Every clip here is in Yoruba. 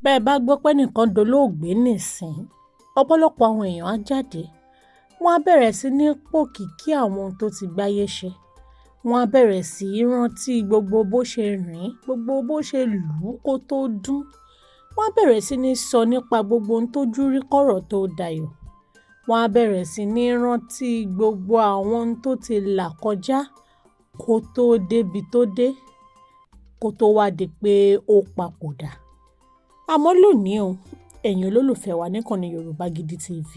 Bẹ́ẹ̀ bá gbọ́ pé nìkan dolóògbé nísìn, ọ̀pọ̀lọpọ̀ àwọn èèyàn á jáde. Wọ́n á bẹ̀rẹ̀ sí ní pòkìkí àwọn ohun tó ti gbáyé ṣe. Wọ́n á bẹ̀rẹ̀ sí í rántí gbogbo bó ṣe rìn, gbogbo bó ṣe lù ú kó tó dún. Wọ́n á bẹ̀rẹ̀ sí ní sọ nípa gbogbo ohun tójú rí kọ́rọ̀ tó dayọ̀. Wọ́n á bẹ̀rẹ̀ sí ní rántí gbogbo àwọn ohun tó ti là kọjá kó tó débi tó dé, kó tó wá di pé ó papòdà. Àmọ́ lónìí o, ẹ̀yin olólùfẹ́ wa níkànnì Yorùbá Gidi TV,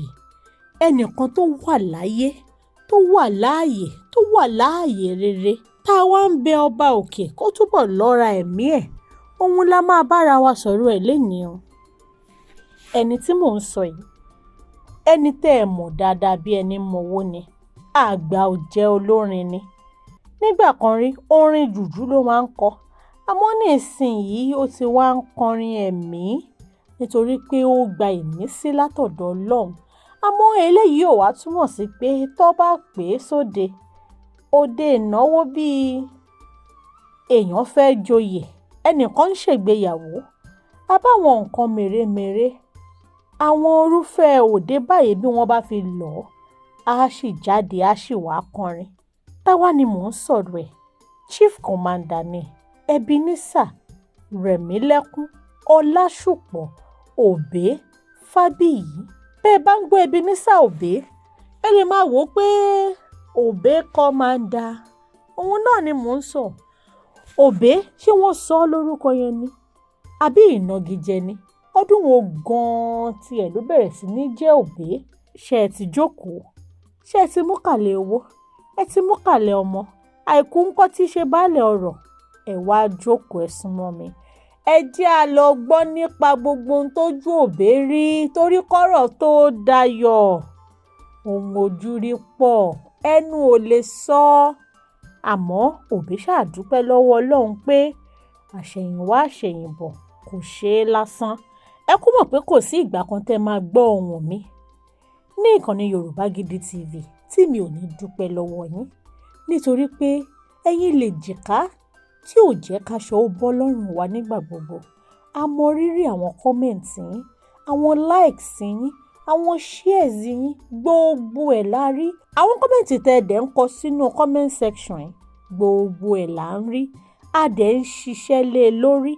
ẹnìkan tó wà láyé, tó wà láàyè, tó wà láàyè rere, tá a wá ń bẹ ọba òkè kó túbọ̀ lọ́ra ẹ̀mí ẹ̀, òun la máa bára wa sọ̀rọ̀ ẹ̀ lénìí o. Ẹni tí mò ń sọ yìí, ẹni tẹ́ ẹ mọ̀ dáadáa bí ẹni mọ̀wó ni, àgbà ọ̀jẹ̀ olórin ni. Nígbà kan rí, orin jùjú ló máa ń kọ. Àmọ́ ní ìsinyìí ó ti wá ń kọrin ẹ̀mí nítorí pé ó gba ìmísí látọ̀dọ̀ Ọlọ́run. Àmọ́ eléyìí ò wá túmọ̀ sí pé tó bá pè é sóde, òde ìnáwó bíi èèyàn fẹ́ joyè, ẹnìkan ń ṣègbéyàwó, àbáwọn nǹkan mèremère, àwọn irúfẹ́ òde báyìí bí wọ́n bá fi lọ̀ á sì jáde, á sì wá kọrin. Táwa ni mò ń sọ̀rọ̀ ẹ̀, Chief Commander ni Ebenezer Ọláṣùpọ̀ Obey Fábíyì. Bẹ́ẹ̀ bá ń gbọ́ Ebenezer Obey, ẹ lè máa wò ó pé Obey Commander, òun náà ni mò ń sọ. Obey, ṣé wọ́n sọ ọ́ lórúkọ yẹn ni? Àbí ìnagijẹ ni? Ọdún wo gan-an tiẹ̀ ló bẹ̀rẹ̀ sí ní jẹ́ Obey? Ṣé ẹ ti jókòó? Ṣé ẹ ti mú kàlẹ̀ owó? Ẹ ti mú kàlẹ̀ ọmọ? Àìkú ńkọ́ tí ṣe baálẹ̀ ọrọ̀? Ẹ wá jókòó, ẹ súnmọ́ mi. Ẹ jẹ́ a lọ gbọ́ nípa gbogbo ohun tójú Obey rí torí kọ́rọ̀ tó dayọ̀. Ohun ojú rí pọ̀, ẹnu ò lè sọ. Àmọ́ Obey ṣáà dúpẹ́ lọ́wọ́ Ọlọ́run pé àṣẹ̀yìnwá àṣẹ̀yìnbọ̀ kò ṣe é lásán. Ẹ kú mọ̀ pé kò sí ìgbà kan tẹ́ máa gbọ́ ohùn mi ní ìkànnì Yorùbá Gidi TV tí mi ò ní dúpẹ́ lọ́wọ́ yín, nítorí pé ẹ̀yin lè jìká tí ò jẹ́ káṣọ ó bọ́ lọ́rùn wa nígbà gbogbo. A mọ rírì àwọn kọ́mẹ̀ǹtì yín, àwọn likes yín, àwọn shares yín, gbogbo ẹ̀ la rí. Àwọn kọ́mẹ̀ǹtì tẹ́ ẹ dẹ̀ ń kọ sínú comment section yìí, gbogbo ẹ̀ là ń rí. A dẹ̀ ń ṣiṣẹ́ lé e lórí.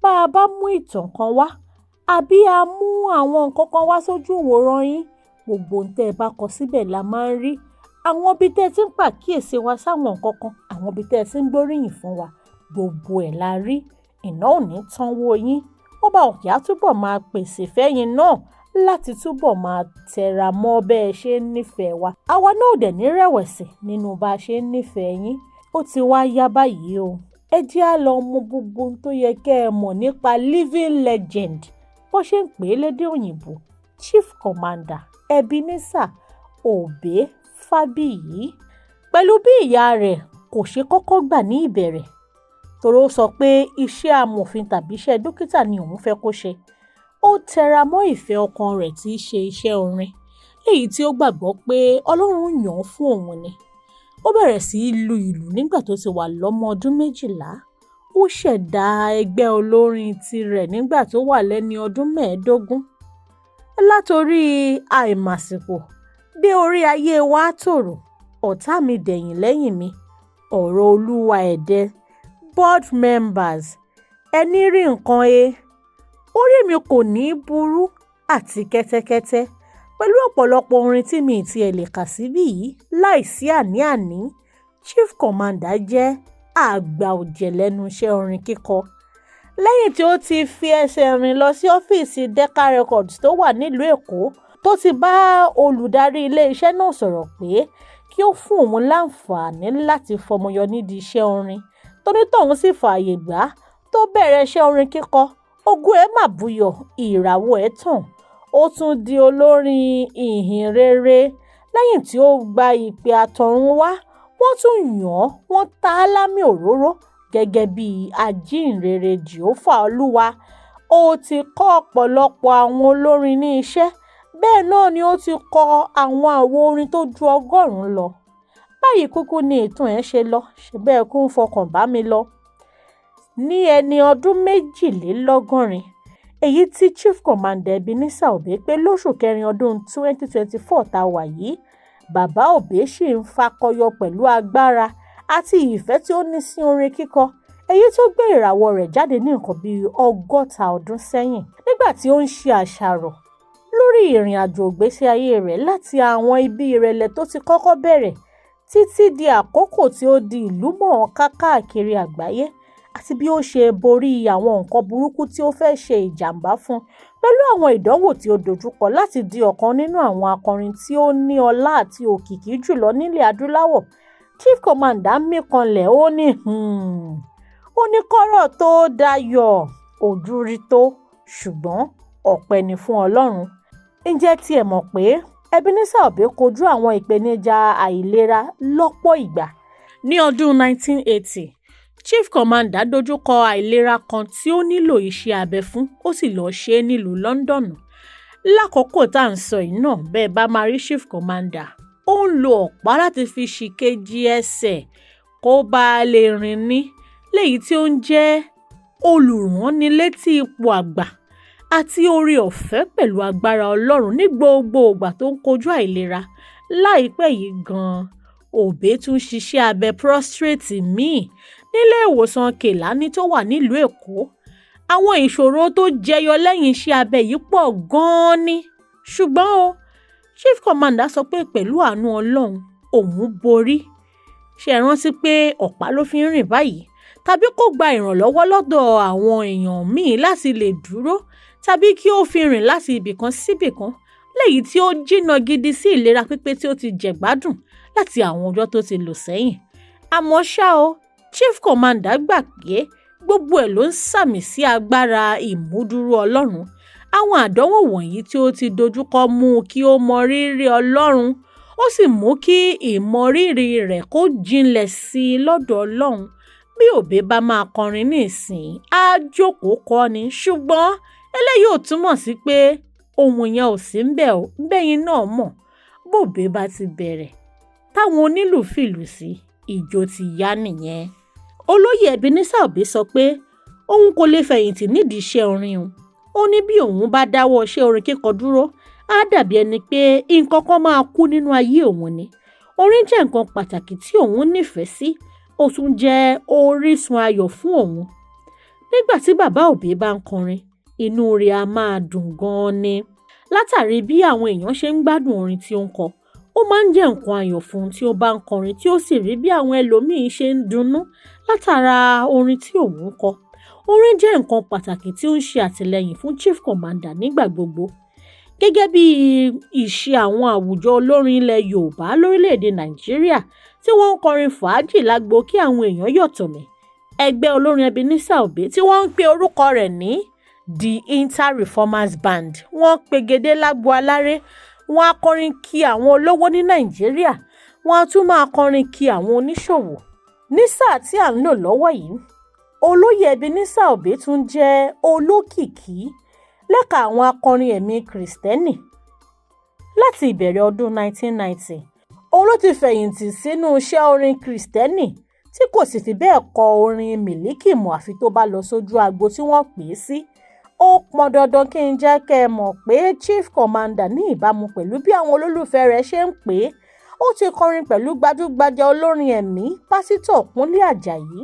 Bá a bá mú ìtàn kan wá, àbí a mú àwọn nǹkan kan wá sójú ìwòran yín, gbogbo ohun tẹ́ ẹ bá kọ síbẹ̀ la máa ń rí. Àwọn ibi tẹ́ ẹ ti ń pàkíyèsí wa sáwọn nǹkan kan, àwọn ibi tẹ́ ẹ ti ń gbóríyìn fún wa, gbogbo ẹ̀ la rí. Iná ò ní tán wó yín. Ọba òkè á túbọ̀ máa pèsè fẹ́yìn náà láti túbọ̀ máa tẹra mọ́ bẹ́ẹ̀ ṣe ń nífẹ̀ẹ́ wa. Àwa náà ò dẹ̀ ní rẹ̀wẹ̀sì nínú bá a ṣe ń nífẹ̀ẹ́ yín. Ó ti wá yá báyìí o. Ẹ jẹ́ á lọ mọ gbogbo ohun tó yẹ kẹ́ ẹ mọ̀ nípa living legend, bó ṣe ń pè é lédè òyìnbó, Chief Commander Ebenezer Obey Fábíyì. Pẹ̀lú bí ìyá rẹ̀ kò ṣe kọ́kọ́ gbà ní ìbẹ̀rẹ̀, torí ó sọ pé iṣẹ́ amòfin tàbí iṣẹ́ dókítà ni òun fẹ́ kó ṣe. Ó tẹra mọ́ ìfẹ́ ọkàn rẹ̀ tí í ṣe iṣẹ́ orin, èyí tí ó gbàgbọ́ pé Ọlọ́run yàn án fún òun ni. Ó bẹ̀rẹ̀ sí í lu ìlù nígbà tó ti wà lọ́mọ ọdún 12. Ó ṣẹ̀dá ẹgbẹ́ olórin tirẹ̀ nígbà tó wà lẹ́ni ọdún 15. Látorí àìmàsìkò dé orí ayé wa tòrò, ọ̀tá mi dẹ̀yìn lẹ́yìn mi, ọ̀rọ̀ Olúwa ẹ̀dẹ, board members, ẹni rí nǹkan orí mi kò ní burú àti kẹ́tẹ́kẹ́tẹ́, pẹ̀lú ọ̀pọ̀lọpọ̀ orin tí mi ti ẹ̀ lè kà síbí yìí. Láìsí àní-àní, Chief Commander jẹ́ àgbà ọ̀jẹ̀ lẹ́nu iṣẹ́ orin kíkọ. Lẹ́yìn tí ó ti fi ẹsẹ̀ rìn lọ sí ọ́fíìsì Decca Records tó wà nílùú Èkó, tó ti bá olùdarí ilé-iṣẹ́ náà sọ̀rọ̀ pé kí ó fún òun láǹfààní láti fọmọyọ nídìí iṣẹ́ orin, tónítọ̀hún sì fààyè gbà tó bẹ̀rẹ̀ iṣẹ́ orin kíkọ. Ògo ẹ̀ mà búyọ̀, ìràwọ̀ ẹ̀ tàn. Ó tún di olórin ìhìn rere. Lẹ́yìn tí ó gba ìpè àtọ̀run wá, wọ́n tún yàn án, wọ́n ta á lámì òróró gẹ́gẹ́ bí ajínrere Jèhófà Olúwa. Ó ti kọ́ ọ̀pọ̀lọpọ̀ àwọn olórin ní iṣẹ́. Bẹ́ẹ̀ náà ni ó ti kọ àwọn àwo orin tó ju 100 lọ. Báyìí kúkú ni ìtàn ẹ̀ ṣe lọ, ṣe bẹ́ẹ̀ kún fọkàn bá mi lọ. Ní ẹni ọdún 82, èyí tí Chief Commander Ebenezer Obey pé lóṣù kẹrin ọdún 2024 tá a wà yìí. Bàbá Obey ṣì ń fakọyọ pẹ̀lú agbára àti ìfẹ́ tí ó ní sí orin kíkọ, èyí tó gbé ìràwọ̀ rẹ̀ jáde ní nǹkan bíi 60 ọdún sẹ́yìn. Nígbà tí ó ń ṣe àṣàrò lórí ìrìn àjò ìgbésí ayé rẹ̀ láti àwọn ibi ìrẹ̀lẹ̀ tó ti kọ́kọ́ bẹ̀rẹ̀ títí di àkókò tí ó di ìlúmọ̀ọ́ká káàkiri àgbáyé, àti bí ó ṣe borí àwọn nǹkan burúkú tí ó fẹ́ ṣe ìjàmbá fún pẹ̀lú àwọn ìdánwò tí ó dojúkọ láti di ọ̀kan nínú àwọn akọrin tí ó ní ọlá àti òkìkí jùlọ nílẹ̀ adúláwọ̀. Chief Commander mí kanlẹ̀ ó ní kọ́rọ̀ tó dayọ̀ ojú rí tó, ṣùgbọ́n ọpẹ́ ni fún Ọlọ́run. Ǹjẹ́ tí ẹ mọ̀ pé Ebenezer Obey kojú àwọn ìpèníjà àìlera lọ́pọ̀ ìgbà? Ní ọdún 1980, Chief Commander dojúkọ àìlera kan tí ó nílò iṣẹ́ abẹ fún, ó sì lọ ṣe é nílùú London. Lákòókò tá à ń sọ yìí náà, bẹ́ẹ̀ bá máa rí Chief Commander, ó ń lo ọ̀pá láti fi ṣìkejì ẹsẹ̀ kó bá lè rìn ní, léyìí tí ó ń jẹ́ olùránnilétí ipò àgbà àti oore ọ̀fẹ́ pẹ̀lú agbára Ọlọ́run ní gbogbo ìgbà tó ń kojú àìlera. Láìpẹ́ yìí gan-an, Obey tún ṣiṣẹ́ abẹ prostate míì nílé ìwòsàn Kèlání tó wà nílùú Èkó. Àwọn ìṣòro tó jẹyọ lẹ́yìn iṣẹ́ abẹ yìí pọ̀ gan-an ni, ṣùgbọ́n Chief Commander sọ pé pẹ̀lú àánú Ọlọ́run òun borí. Ṣé ẹ rántí pé ọ̀pá ló fi ń rìn báyìí? Tàbí kó gba ìrànlọ́wọ́ lọ́dọ̀ àwọn èèyàn míì láti lè dúró, tàbí kí ó fi rìn láti ibìkan síbìkan, léyìí tí ó jìnnà gidi sí ìlera pípé tí ó ti jẹ̀gbádùn láti àwọn ọjọ́ tó ti lò sẹ́yìn. Àmọ́ ṣá Chief Commander gbà pé gbogbo ẹ̀ ló ń sàmì sí agbára ìmúdúró Ọlọ́run. Àwọn àdánwò wọ̀nyí tí ó ti dojúkọ mú kí ó mọ rírì Ọlọ́run, ó sì mú kí ìmọrírì rẹ̀ kó jinlẹ̀ sí i lọ́dọ̀ Ọlọ́run. Bí Obey bá máa kọrin ní ìsìn, á jókòó kọ́ ni, ṣùgbọ́n eléyìí ò túmọ̀ sí pé ohun yẹn ò sí ń bẹ̀ ọ́. Bẹ́yìn náà mọ̀, bó Obey bá ti bẹ̀rẹ̀, táwọn onílù fìlù sí, ìjó ti yá nìyẹn. Olóyè Ebenezer Obey sọ pé òun kò lè fẹ̀yìntì nídìí iṣẹ́ orin o. Ó ní bí òun bá dáwọ́ iṣẹ́ orin kíkọ dúró, á dàbí ẹni pé nǹkan kan máa kú nínú ayé òun ni. Orin jẹ́ nǹkan pàtàkì tí òun nífẹ̀ẹ́ sí, ó tún jẹ́ orísun ayọ̀ fún òun. Nígbà tí bàbá Obey bá ń kọrin, inú rẹ̀ á máa dùn gan-an ni. Látàrí bí àwọn èèyàn ṣe ń gbádùn orin tí ó ń kọ, ó máa ń jẹ́ nǹkan ayọ̀ fún un tí ó bá ń kọrin tí ó sì rí bí àwọn ẹlòmíín ṣe ń dunnú látara orin tí òun ń kọ. Orin jẹ́ nǹkan pàtàkì tí ó ń ṣe àtìlẹ́yìn fún Chief Commander nígbà gbogbo. Gẹ́gẹ́ bí ìṣe àwọn àwùjọ olórin ilẹ̀ Yorùbá lórílẹ̀‐èdè Nàìjíríà tí wọ́n ń kọrin fàájì lágbo kí àwọn èèyàn yọ̀tọ̀mí, ẹgbẹ́ olórin Ebenezer Obey tí wọ́n ń pe orúkọ rẹ̀ ní The Inter-Reformers Band, wọ́n pegedé lágbo aláré. Wọ́n á kọrin kí àwọn olówó ní Nàìjíríà, wọ́n á tún máa kọrin kí àwọn oníṣòwò. Ní sáà tí à ń lò lọ́wọ́ yìí, olóyè Ebenezer Obey tún jẹ́ olókìkí lẹ́ka àwọn akọrin ẹ̀mí Kristẹni. Láti ìbẹ̀rẹ̀ ọdún 1990, òun ló ti fẹ̀yìntì sínú iṣẹ́ orin Kristẹni tí kò sì fi bẹ́ẹ̀ kọ orin mílíkì mọ́ àfi tó bá lọ sójú agbo tí wọ́n pè é sí. Ó pọn dandan kí n jẹ́ kẹ́ ẹ mọ̀ pé Chief Commander ní ìbámu pẹ̀lú bí àwọn olólùfẹ́ rẹ̀ ṣe ń pè é, ó ti kọrin pẹ̀lú gbajúgbajà olórin ẹ̀mí Pásítọ̀ Kúnlé Àjàyí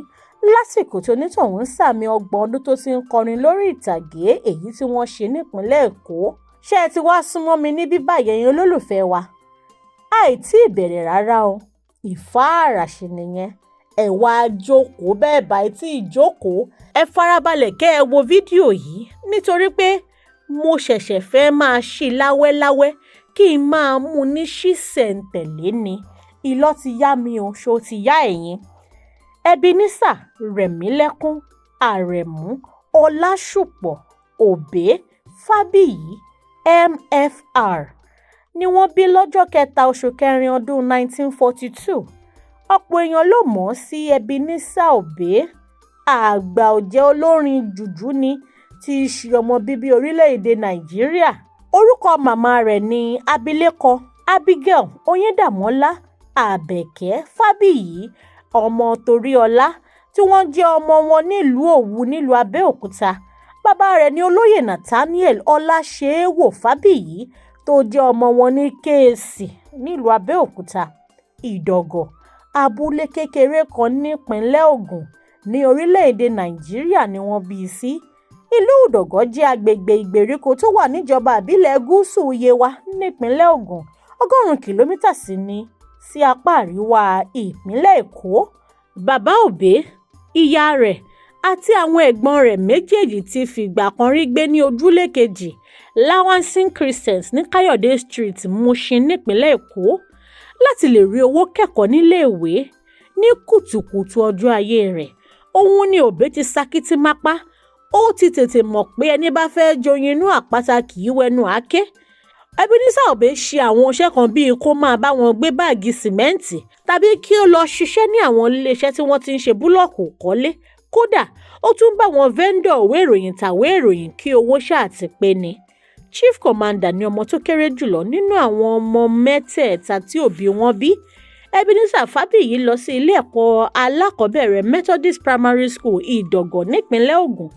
lásìkò tí onítọ̀hún ń sàmì 30 ọdún tó ti ń kọrin lórí ìtàgé èyí tí wọ́n ṣe nípínlẹ̀ Èkó. Ṣé ẹ ti wá súnmọ́ mi ní bíbá yẹn olólùfẹ́ wa? Àìtí ìbẹ̀rẹ̀ rárá o, ìfáàrà ṣì nìyẹn. Ẹ wá jókòó, bẹ́ẹ̀ bá tí ìjókòó, ẹ farabalẹ̀ kẹ́ ẹ wo fídíò yìí nítorí pé mo ṣẹ̀ṣẹ̀ fẹ́ máa ṣí láwẹ́láwẹ́ kí n máa mú ní ṣísẹ̀ntẹ̀lé ni. Ìlọ́ ti yá mi o, ṣó ti yá ẹ̀yin? Ebenezer Rẹ̀mílẹ́kún Àrẹ̀mú Ọlásùpọ̀ Obey Fábíyì MFR ni wọ́n bí lọ́jọ́ 3 oṣù kẹrin ọdún 1942. Ọ̀pọ̀ èèyàn ló mọ̀ ọ́ sí Ebenezer Obey. Àgbà ọ̀jẹ̀ olórin jùjú ni tí í ṣe ọmọ bíbí orílẹ̀-èdè Nàìjíríà. Orúkọ màmá rẹ̀ ni abilékọ Abigail Oyèdàmọ́lá Àbẹ̀kẹ́ Fábíyì ọmọ Toríọlá tí wọ́n jẹ́ ọmọ wọn nílùú Òwu nílùú Abẹ́òkúta. Bàbá rẹ̀ ni olóyè Nathaniel Ọláṣẹ́wò Fábíyì tó jẹ́ ọmọ wọn ní Kéèsì nílùú Abẹ́òkúta. Ìdọ̀gọ̀, abúlé kékeré kan nípínlẹ̀ Ògùn ní orílẹ̀-èdè Nàìjíríà ni wọ́n bí i sí. Ìlú Ìdọ̀gọ̀ jẹ́ agbègbè ìgbèríko tó wà níjọba ìbílẹ̀ Gúúsù Yewa nípínlẹ̀ Ògùn, 100 kìlómítà sí apá àríwá ìpínlẹ̀ Èkó. Bàbá Obey, ìyá rẹ̀ àti àwọn ẹ̀gbọ́n rẹ̀ méjèèjì ti fìgbà kan rí gbé ní ojúlé kejì Lawansin Crescent ní Káyọ̀dé Street, Mushin nípínlẹ̀ Èkó. Láti lè rí owó kẹ́kọ̀ọ́ níléèwé ní kùtùkùtù ọjọ́ ayé rẹ̀, òun ni Obey ti sakítí mápá. Ó ti tètè mọ̀ pé ẹni bá fẹ́ joyin inú àpáta kì í wẹnu àáké. Ebenezer Obey ṣe àwọn iṣẹ́ kan bíi kó máa bá wọn gbé báàgì sìmẹ́ǹtì tàbí kí ó lọ ṣiṣẹ́ ní àwọn iléeṣẹ́ tí wọ́n ti ń ṣe búlọ́ọ̀kù kọ́lé. Kódà ó tún bá wọn vendor òwe ìròyìn tàwé ìròyìn kí owó ṣáà ti pé ni. Chief Commander ni ọmọ tó kéré jùlọ nínú àwọn ọmọ mẹ́tẹ̀ẹ̀ta tí òbí wọn bí. Ebenezer Fábíyì lọ sí ilé ẹ̀kọ́ alákọ̀ọ́bẹ̀rẹ̀ Methodist Primary School Ìdọ̀gọ̀ nípínlẹ̀ Ògùn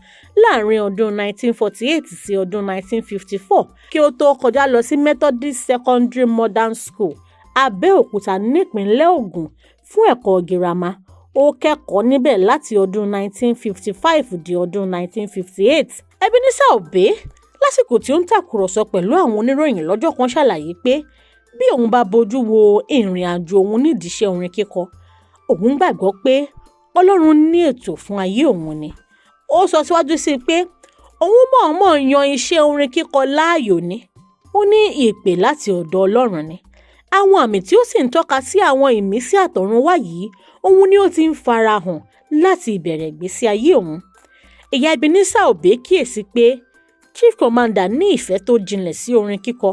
láàrin ọdún 1948 sí ọdún 1954 kí ó tó kọjá lọ sí Methodist Secondary Modern School Abẹ́òkúta nípínlẹ̀ Ògùn fún ẹ̀kọ́ girama. Ó kẹ́kọ̀ọ́ níbẹ̀ láti ọdún 1955 di ọdún 1958. Ebenezer Obey lásìkò tí ó ń tàkùrọ̀sọ pẹ̀lú àwọn oníròyìn lọ́jọ́ kan ṣàlàyé pé bí òun bá bojú wo ìrìn àjò òun nídìí iṣẹ́ orin kíkọ, òun gbàgbọ́ pé Ọlọ́run ní ètò fún ayé òun ni. Ó sọ síwájú sí i pé òun mọ̀ọ́mọ̀ yan iṣẹ́ orin kíkọ láàyò ni. Ó ní ìpè láti ọ̀dọ̀ Ọlọ́run ni. Àwọn àmì tí ó sì ń tọ́ka sí àwọn ìmísí àtọ̀runwá yìí, òun ni ó ti ń farahàn láti ìbẹ̀rẹ̀ ìgbésí ayé òun. Ìyá Ebenezer Obey kíyèsí pé Chief Commander ní ìfẹ́ tó jinlẹ̀ sí orin kíkọ.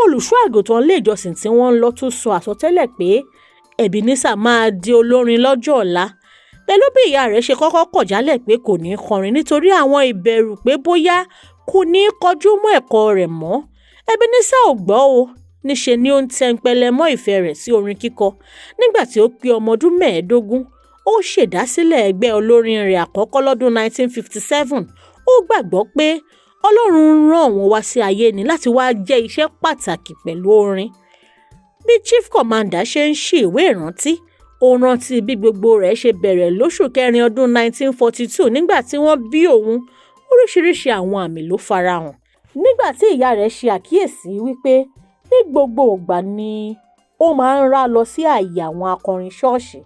Olùṣọ́ àgùntàn ilé ìjọsìn tí wọ́n ń lọ tún sọ àsọtẹ́lẹ̀ pé Ebenezer máa di olórin lọ́jọ́ ọ̀la. Pẹ̀lú bí ìyá rẹ̀ ṣe kọ́kọ́ kọ̀ jálẹ̀ pé kò ní kọrin nítorí àwọn ìbẹ̀rù pé bóyá kò ní kọjú mọ́ ẹ̀kọ́ rẹ̀ mọ́, Ebenezer ò gbọ́ o. Níṣe ni ó ń tẹnpẹlẹ mọ́ ìfẹ́ rẹ̀ sí orin kíkọ. Nígbà tí ó pé ọmọ ọdún 15, ó ṣèdásílẹ̀ ẹgbẹ́ olórin rẹ̀ àkọ́kọ́ lọ́dún 1957. Ó gbàgbọ́ pé Ọlọ́run rán òun wá sí ayé ni láti wá jẹ́ iṣẹ́ pàtàkì pẹ̀lú orin. Bí Chief Commander ṣe ń ṣí ìwé ìrántí, ó rántí bí gbogbo rẹ̀ ṣe bẹ̀rẹ̀ lóṣù kẹrin ọdún 1942 nígbà tí wọ́n bí òun. Oríṣiríṣi àwọn àmì ló farahàn. Nígbà tí ìyá rẹ̀ ṣe àkíyèsí wípé ní gbogbo ìgbà ni ó máa ń rá lọ sí ààyè àwọn akọrin ṣọ́ọ̀ṣì,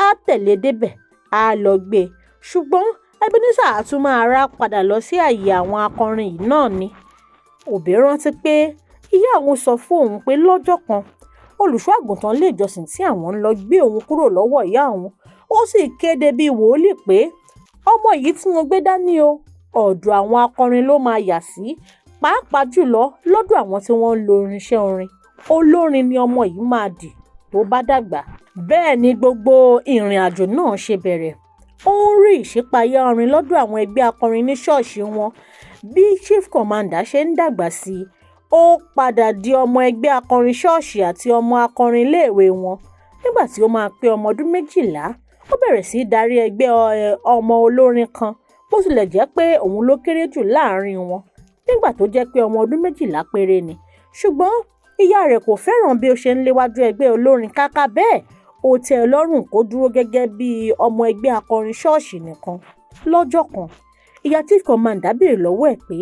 á tẹ̀lé débẹ̀, á lọ gbé. Ṣùgbọ́n Ebenezer á tún máa rá padà lọ sí ààyè àwọn akọrin yìí náà ni. Obey rántí pé ìyá òun sọ fún òun pé lọ́jọ́ kan olùṣọ́ àgùntàn ilé ìjọsìn tí àwọn ń lọ gbé òun kúrò lọ́wọ́ ìyá òun. Ó sì kéde bí wòlíì pé ọmọ yìí tí mo gbé dání o, ọ̀dọ̀ àwọn akọrin ló máa yà sí, pàápàá jùlọ lọ́dọ̀ àwọn tí wọ́n ń lo irinṣẹ́ orin. Olórin ni ọmọ yìí máa dì tó bá dàgbà. Bẹ́ẹ̀ ni gbogbo ìrìn àjò náà ṣe bẹ̀rẹ̀. Ó ń rí ìṣípayá orin lọ́dọ̀ àwọn ẹgbẹ́ akọrin ní ṣọ́ọ̀ṣì wọn. Bí Chief Commander ṣe ń dàgbà sí i, ó padà di ọmọ ẹgbẹ́ akọrin ṣọ́ọ̀ṣì àti ọmọ akọrin iléèwé wọn. Nígbà tí ó máa pé ọmọ ọdún 12, ó bẹ̀rẹ̀ sí í darí ẹgbẹ́ ọmọ olórin kan, bó tilẹ̀ jẹ́ pé òun ló kéré jù láàrin wọn. Nígbà tó jẹ́ pé ọmọ ọdún 12 péré ni. Ṣùgbọ́n ìyá rẹ̀ kò fẹ́ràn bí ó ṣe ń léwájú ẹgbẹ́ olórin. Kàkà bẹ́ẹ̀, ó tẹ́ ẹ lọ́rùn kó dúró gẹ́gẹ́ bí ọmọ ẹgbẹ́ akọrin ṣọ́ọ̀ṣì nìkan. Lọ́jọ́ kan, ìyá Chief Commander béèrè lọ́wọ́ ẹ̀ pé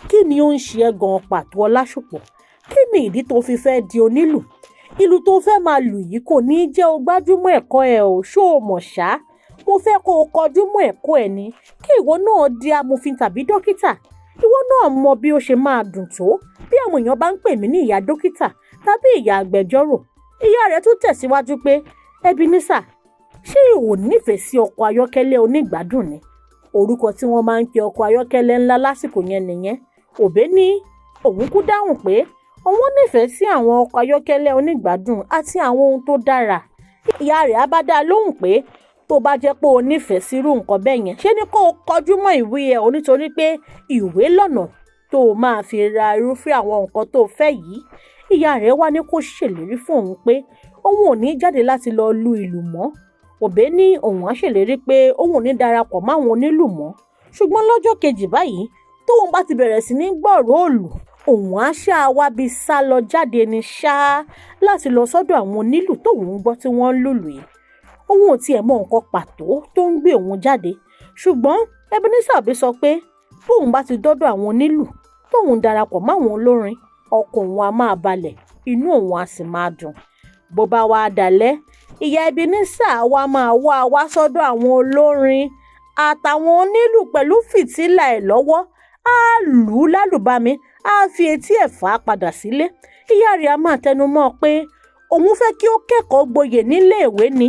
kí ni ó ń ṣe ẹ́ gan pàtó Ọláṣùpọ̀? Kí ni ìdí tó fi fẹ́ di onílù? Ìlù tó fẹ́ máa lù yìí kò ní jẹ́ o gbájúmọ́ ẹ̀kọ́ ẹ ò, ṣó o mọ̀ ṣá? Mo fẹ́ kó o kọjú mọ́ ẹ̀kọ́ ẹ ni, kí ìwọ náà di amòfin tàbí dókítà. Ìwọ náà mọ bí ó ṣe máa dùn tó bí àwọn èèyàn bá ń pè mí ní ìyá dókítà tàbí ìyá agbẹjọ́rò. Ìyá rẹ̀ tún tẹ̀síwájú pé Ebenezer, ṣé o nífẹ̀ẹ́ sí ọkọ̀ ayọ́kẹ́lẹ́ onígbádùn ni? Orúkọ tí wọ́n máa ń pe ọkọ̀ ayọ́kẹ́lẹ́ ńlá lásìkò yẹn nìyẹn. Obey ní òun kú dáhùn pé òun nífẹ̀ẹ́ sí àwọn ọkọ̀ ayọ́kẹ́lẹ́ onígbádùn àti àwọn ohun tó dára. Ìyá rẹ̀ á bá dá lóhùn pé tó bá jẹ́ pé o nífẹ̀ẹ́ sírú nǹkan bẹ́ẹ̀ yẹn, ṣé ni kó o kọjú mọ́ ìwé ẹ̀ o, nítorí pé ìwé lọ́nà tó o máa fi ra irúfẹ́ àwọn nǹkan tó fẹ́ yìí. Ìyá rẹ̀ wá ní kó ṣèlérí fún òun pé òun ò ní jáde láti lọ lu ìlù mọ́. Obey ní òun á ṣèlérí pé òun ò ní darapọ̀ máwọn onílù mọ́. ṣùgbọ́n lọ́jọ́ kejì báyìí tóun bá ti bẹ̀rẹ̀ sí ní gbọ́rọ̀ òòlù, òun á ṣáà wá bí sá lọ jáde ní ṣáá láti lọ sọ́dọ̀ àwọn onílù tóun ń gbọ́ tí wọ́n ń lùlù yìí. Òun ò tiẹ̀ mọ nǹkan pàtó tó ń gbé òun jáde, ṣùgbọ́n Ebenezer Obey sọ pé bóun bá ti dọ́dọ̀ àwọn onílù tóun darapọ̀ máwọn olórin, ọkàn òun á máa balẹ̀, inú òun á sì máa dùn. Bó bá wá dalẹ́, ìyá Ebenezer wá máa wá sọ́dọ̀ àwọn olórin àtàwọn onílù pẹ̀lú fìtílà ẹ̀ lọ́wọ́, á lù ú lálùbami, á fi etí ẹ̀ fà á padà sílé. Ìyá rẹ̀ á máa tẹnu mọ́ pé òun fẹ́ kí ó kẹ́kọ̀ọ́ gboyè níléèwé ni.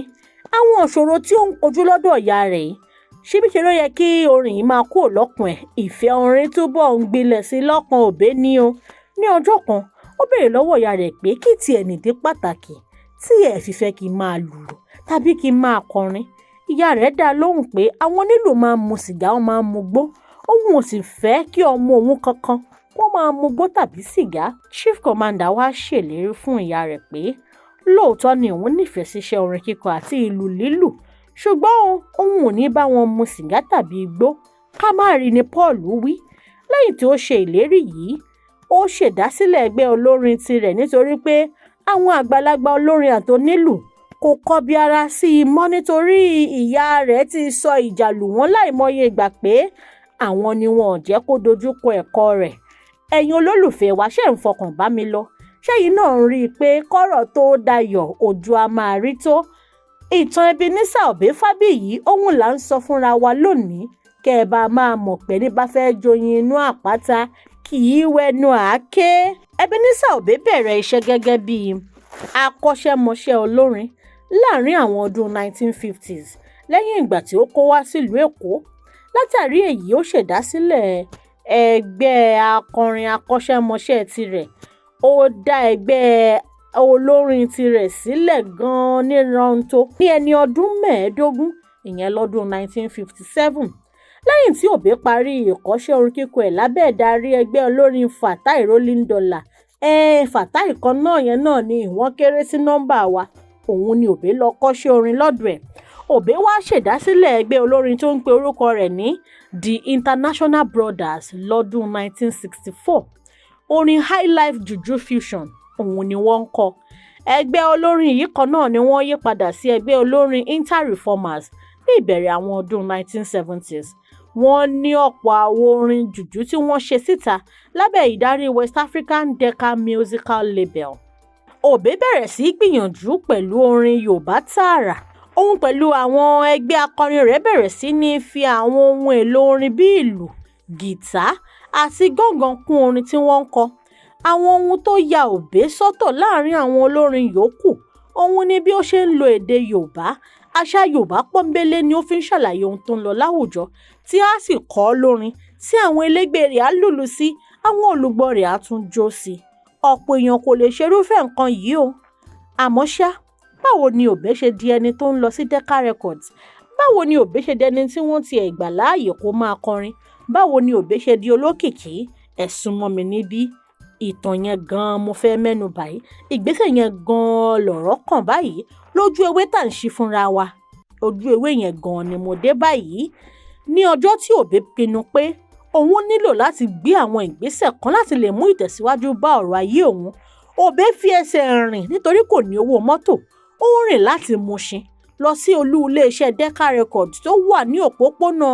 Àwọn ìṣòro tí ó ń kojú lọ́dọ̀ ìyá rẹ̀ yìí, ṣíbíṣe ló yẹ kí orin yìí máa kúrò lọ́kàn ẹ̀. Ìfẹ́ orin túbọ̀ ń gbilẹ̀ sí lọ́kàn Obey ni o. Ní ọjọ́ kan, ó béèrè lọ́wọ́ ìyá rẹ̀ pé kí tiẹ̀ nìdí pàtàkì tí ẹ̀ fi fẹ́ kí n máa lùlù tàbí kí n máa kọrin. Ìyá rẹ̀ dá lóhùn pé àwọn onílù máa ń mu sìgá, wọ́n máa ń mu gbó. Òun ò sì fẹ́ kí ọmọ òun kankan wọ́n máa mu gbó tàbí sìgá. Chief Commander wá ṣèlérí fún ìyá rẹ̀ pé lóòótọ́ ni òun nífẹ̀ẹ́ síṣẹ́ orin kíkọ àti ìlù lílù, ṣùgbọ́n òun ò ní bá wọn mu sìgá tàbí igbó. Ká má rí ni Paul wí. Lẹ́yìn tí ó ṣe ìlérí yìí, ó ṣèdásílẹ̀ ẹgbẹ́ olórin tirẹ̀ nítorí pé àwọn àgbàlagbà olórin àti onílù kò kọbi ara sí i mọ́ nítorí ìyá rẹ̀ ti sọ ìjà lù wọ́n láìmọye ìgbà pé àwọn ni wọn ò jẹ́ kó dojúkọ ẹ̀kọ́ rẹ̀. Ẹ̀yin olólùfẹ́ wa, ṣé ń fọkàn bá mi lọ? Ṣẹ́yìn náà ń rí i pé kọ́rọ̀ tó dayọ̀ òjò a máa rí tó? Ìtàn Ebenezer Obey Fábíyì, òun là ń sọ fúnra wa lónìí. Kẹ́ ẹ bá máa mọ̀ pé ní bá fẹ́ joyin inú àpáta kì í wẹnu àáké. Ebenezer Obey bẹ̀rẹ̀ iṣẹ́ gẹ́gẹ́ bí akọ́ṣẹ́mọṣẹ́ olórin láàrin àwọn ọdún 1950s lẹ́yìn ìgbà tí ó kó wá sílùú Èkó. Látàrí èyí, ó ṣèdásílẹ̀ ẹgbẹ́ akọrin akọ́ṣẹ́mọṣẹ́ tirẹ̀. Ó dá ẹgbẹ́ olórin tirẹ̀ sílẹ̀ gan-an ní Ronto ní ẹni ọdún 15, ìyẹn lọ́dún 1957. Lẹ́yìn tí Obey parí ìkọ́ṣẹ́ orin kíkọ ẹ̀ lábẹ́ ìdarí ẹgbẹ́ olórin Fatai Rolling Dollar. Fatai kan náà yẹn náà ni wọ́n kéré sí nọ́mbà wa. Òun ni Obey lọ kọ́ṣẹ́ orin lọ́dọ̀ ẹ̀. Obey wá ṣèdásílẹ̀ ẹgbẹ́ olórin tó ń pe orúkọ rẹ̀ ní The International Brothers lọ́dún 1964. Orin High Life Juju Fusion òun ni wọ́n ń kọ. Ẹgbẹ́ olórin yìí kan náà ni wọ́n yí padà sí ẹgbẹ́ olórin Inter-Reformers ní ìbẹ̀rẹ̀ àwọn ọdún 1970s. Wọ́n ní ọ̀pọ̀ àwo orin jùjú tí wọ́n ṣe síta lábẹ́ ìdarí West African Decca Musical Label. Obey bẹ̀rẹ̀ sí gbìyànjú pẹ̀lú orin Yorùbá tààrà. Òun pẹ̀lú àwọn ẹgbẹ́ akọrin rẹ̀ bẹ̀rẹ̀ sí ní fi àwọn ohun èlò orin bí ìlù, gìtá àti gángan kún orin tí wọ́n ń kọ. Àwọn ohun tó ya Obey sọ́tọ̀ láàrin àwọn olórin yòókù, òun ni bí ó ṣe ń lo èdè Yorùbá. Àṣà Yorùbá pọ́nbélé ni ó fi ń ṣàlàyé ohun tó ń lọ láwùjọ, tí a sì kọ lórin tí àwọn elégbé rẹ̀ á lùlù sí, àwọn olùgbọ́ rẹ̀ á tún jó sí. Ọ̀pọ̀ èèyàn kò lè ṣerúfẹ́ nǹkan yìí o. Àmọ́ ṣá, báwo ni Obey ṣe di ẹni tó ń lọ sí Decca Records? Báwo ni Obey ṣe di ẹni tí wọ́n ti ẹ̀ gbà láàyè kó máa kọrin? Báwo ni Obey ṣe di olókìkí? Ẹ súnmọ́ mi níbí. Ìtàn yẹn gan-an mo fẹ́ mẹ́nu báyìí. Ìgbésẹ̀ yẹn gan-an lọ̀rọ̀ kàn báyìí. Lójú ewé tá à ń ṣí fúnra wa, ojú ewé yẹn gan-an ni mo dé báyìí. Ní ọjọ́ tí Obey pinnu pé òun nílò láti gbé àwọn ìgbésẹ̀ kan láti lè mú ìtẹ̀síwájú bá ọ̀rọ̀ ayé òun, Obey fi ẹsẹ̀ rìn nítorí kò ní owó mọ́tò. Ó rìn láti Mushin lọ sí olú iléeṣẹ́ Decca Records tó wà ní òpópónà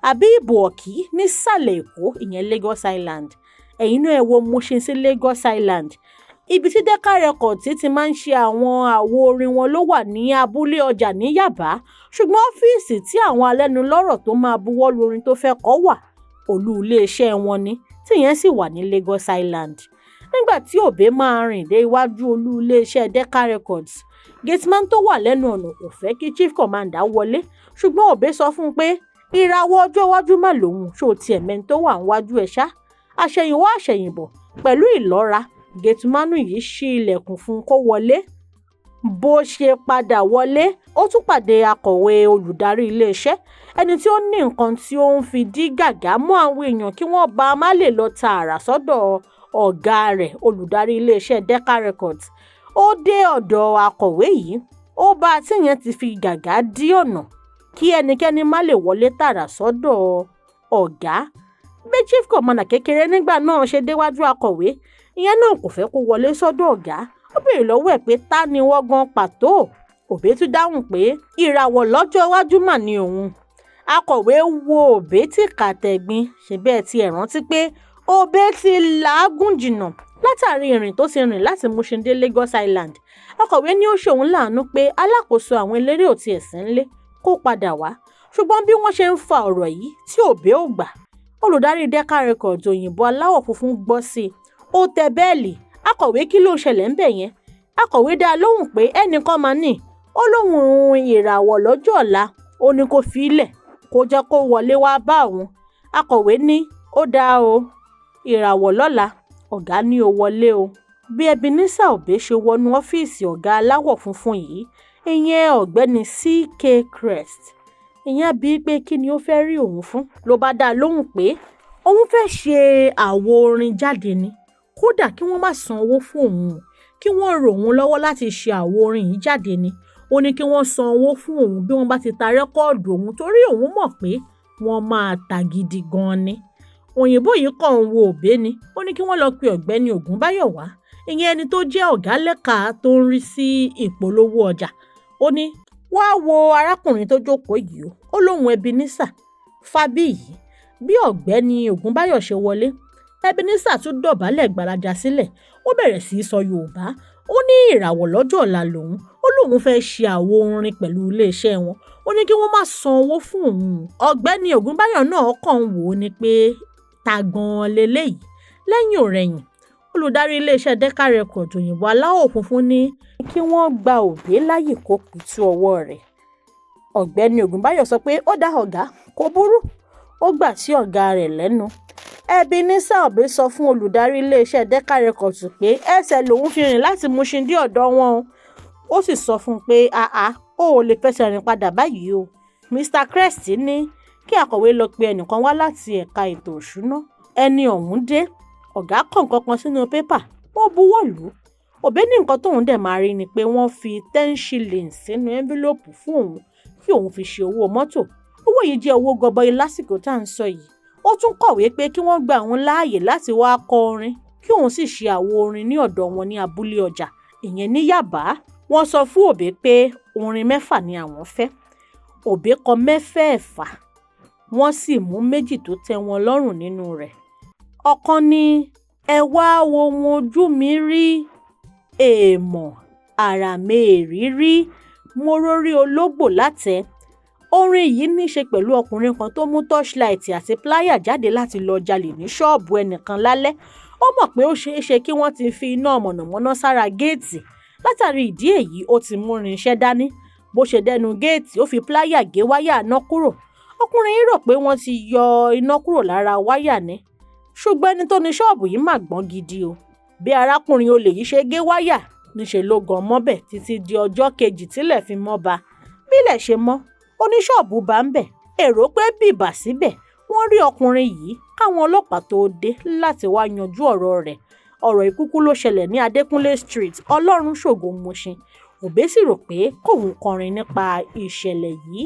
Abibu Ọ̀kí nísàlẹ̀ Èkó, ìyẹn Lagos Island. Ẹ̀yin náà ẹ wo Mushin sí Lagos Island. Ibi tí Decca Records ti máa ń ṣe àwọn àwo orin wọn ló wà ní abúlé ọjà ní Yaba, ṣùgbọ́n ọ́fíìsì tí àwọn alẹ́nulọ́rọ̀ tó máa buwọ́ lu orin tó fẹ́ kọ wà, olú iléeṣẹ́ wọn ni, tíyẹn sì wà ní Lagos Island. Nígbà tí Obey máa rìn dé iwájú olú iléeṣẹ́ Decca Records, gateman tó wà lẹ́nu ọ̀nà kò fẹ́ kí Chief Commander wọlé, ṣùgbọ́n Obey sọ fún un pé ìràwọ̀ ọjọ́ iwájú mà lòun, ṣó tiẹ̀ mẹ́ni tó wà níwájú ẹ̀ ṣá. Àṣẹ̀yìnwá àṣẹ̀yìnbọ̀, pẹ̀lú ìlọ́ra, gatemanu yìí ṣí ilẹ̀kùn fún un kó wọlé. Bó ṣe padà wọlé, ó tún pàdé akọ̀wé olùdarí iléeṣẹ́, ẹni tí ó ní nǹkan tí ó ń fi dí gàgá mọ́ àwọn èèyàn kí wọ́n bá má lè lọ tààrà sọ́dọ̀ ọ̀gá rẹ̀, olùdarí iléeṣẹ́ Decca Records. Ó dé ọ̀dọ̀ akọ̀wé yìí, ó bá tíyẹn ti fi gàgá dí ọ̀nà kí ẹnikẹ́ni má lè wọlé tààrà sọ́dọ̀ ọ̀gá. Bí chief commander kékeré nígbà náà ṣe déwájú akọ̀wé, ìyẹn náà kò fẹ́ kó wọlé sọ́dọ̀ ọ̀gá. Ó béèrè lọ́wọ́ ẹ̀ pé ta ni wọ́n gan pàtó. Obey tún dáhùn pé ìràwọ̀ lọ́jọ́ iwájú mà ni òun. Akọ̀wé wo Obey tìkàtẹ̀gbin, ṣe bẹ́ẹ̀ tí ẹ̀ rántí pé Obey ti làágùn jìnnà látàrí ìrìn tó ti rìn láti Mushin dé Lagos Island. Akọ̀wé ní ó ṣòun láàánú pé alákòóso àwọn eléré ò tiẹ̀ sí nílé kó padà wá. Ṣùgbọ́n bí wọ́n ṣe ń fa ọ̀rọ̀ yìí tí Obey ò gbà, olùdarí Decca Records òyìnbó aláwọ̀ funfun gbọ́ sí i. Ó tẹ bẹ́ẹ̀lì. Akọ̀wé kí ló ṣẹlẹ̀ ń bẹ̀ yẹn? Akọ̀wé dá lóhùn pé ẹnìkan máa ní ó lóhùn ìràwọ̀ lọ́jọ́ ọ̀la, ó ní kó fi í lẹ̀ kó jẹ́ kó wọlé wá bá òun. Akọ̀wé ní ó dáa o, ìràwọ̀ lọ́la, ọ̀gá ní ó wọlé o. Bí Ebenezer Obey ṣe wọnú ọ́fíìsì ọ̀gá aláwọ̀ funfun yìí, ìyẹn ọ̀gbẹ́ni C.K. Crest, ìyẹn bíi pé kí ni ó fẹ́ rí òun fún. Ló bá dá lóhùn pé òun fẹ́ ṣe àwo orin jáde ni, kódà kí wọ́n má san owó fún òun, kí wọ́n ràn òun lọ́wọ́ láti ṣe àwo orin yìí jáde ni. Ó ní kí wọ́n san owó fún òun bí wọ́n bá ti ta rẹ́kọ́ọ̀dù òun, torí òun mọ̀ pé wọ́n máa ta gidi gan ni. Òyìnbó yìí kàn ń wo Obey ni. Ó ní kí wọ́n lọ pe ọ̀gbẹ́ni Ògúnbáyọ̀ wá, ìyẹn ẹni tó jẹ́ ọ̀gá lẹ́ka tó ń rí sí ìpolówó ọjà. Ó ní wá wo arákùnrin tó jókòó yìí o. Ó lóhùn Ebenezer Fábíyì. Bí ọ̀gbẹ́ni Ògúnbáyọ̀ ṣe wọlé, Ebenezer tún dọ̀bálẹ̀ gbalaja sílẹ̀. Ó bẹ̀rẹ̀ sí í sọ Yorùbá. Ó ní ìràwọ̀ lọ́jọ́ ọ̀la lòun. Ó lóun fẹ́ ṣe àwo orin pẹ̀lú iléeṣẹ́ wọn. Ó ní kí wọ́n má san owó fún òun. Ọ̀gbẹ́ni Ògúnbáyọ̀ náà kàn ń wò ó ní pé ta gan-an leléyìí. Lẹ́yìn òrẹ̀yìn, olùdarí iléeṣẹ́ Decca Records òyìnbó aláwọ̀ funfun ní kí wọ́n gba Obey láyè kó pitú ọwọ́ rẹ̀. Ọ̀gbẹ́ni Ògúnbáyọ̀ sọ pé ó dá ọ̀gá, kò burú. Ó gbà sí ọ̀gá rẹ̀ lẹ́nu. Ebenezer Obey sọ fún olùdarí iléeṣẹ́ Decca Records pé ẹsẹ̀ lòun fi rìn láti Mushin dé ọ̀dọ̀ wọn o. Ó sì sọ fún un pé ó ò lè fẹsẹ̀ rìn padà báyìí o. Mr. Crest ní kí akọ̀wé lọ pe ẹnìkan wá láti ẹ̀ka ètò òṣùná. Ẹni ọ̀hún dé. Ọ̀gá kọ nǹkan kan sínú pépà, ó buwọ́ lù ú. Obey ní nǹkan tóun dẹ̀ máa rí ni pé wọ́n fi 10 shillings sínú envelope fún òun kí òun fi ṣe owó mọ́tò. Owó yìí jẹ́ owó gọbọi lásìkò tá à ń sọ yìí. Ó tún kọ̀wé pé kí wọ́n gba òun láàyè láti wá kọ orin, kí òun sì ṣe àwo orin ní ọ̀dọ̀ wọn ní abúlé ọjà, ìyẹn ní Yàbá. Wọ́n sọ fún Obey pé orin 6 ni àwọn fẹ́. Obey kọ 6, wọ́n sì mú 2 tó tẹ́ wọn lọ́rùn nínú rẹ̀. Ọ̀kan ni ẹ wá wo ohun ojú mi rí, èèmọ̀ àrà mèrírí, mo rórí ológbò látẹ. Orin yìí ní í ṣe pẹ̀lú ọkùnrin kan tó mú torchlight àti pláyà jáde láti lọ jalè ní ṣọ́ọ̀bù ẹnìkan lálẹ́. Ó mọ̀ pé ó ṣeé ṣe kí wọ́n ti fi iná mọ̀nàmọ́ná sára géètì. Látàrí ìdí èyí, ó ti mú irinṣẹ́ dání. Bó ṣe dẹnu géètì, ó fi pláyà gé wáyà iná kúrò. Ọkùnrin yìí rò pé wọ́n ti yọ iná kúrò lára wáyà ni. Ṣùgbọ́n ẹni tó ní ṣọ́ọ̀bù yìí mà gbọ́n gidi o. Bí arákùnrin olè yìí ṣe gé wáyà, níṣẹ́ ló gan mọ́bẹ̀ títí di ọjọ́ kejì tílẹ̀ fi mọ́ ba. Bílẹ̀ ṣe mọ́, oníṣọ́ọ̀bù bá ń bẹ̀. Èrò pé bìbà síbẹ̀. Wọ́n rí ọkùnrin yìí káwọn ọlọ́pàá tó dé láti wá yanjú ọ̀rọ̀ rẹ̀. Ọ̀rọ̀ ìkúkú ló ṣẹlẹ̀ ní Adékúnlé Street, Ọlọ́run ṣògo Mushin. Obey sì rò pé kóun kọrin nípa ìṣẹ̀lẹ̀ yìí.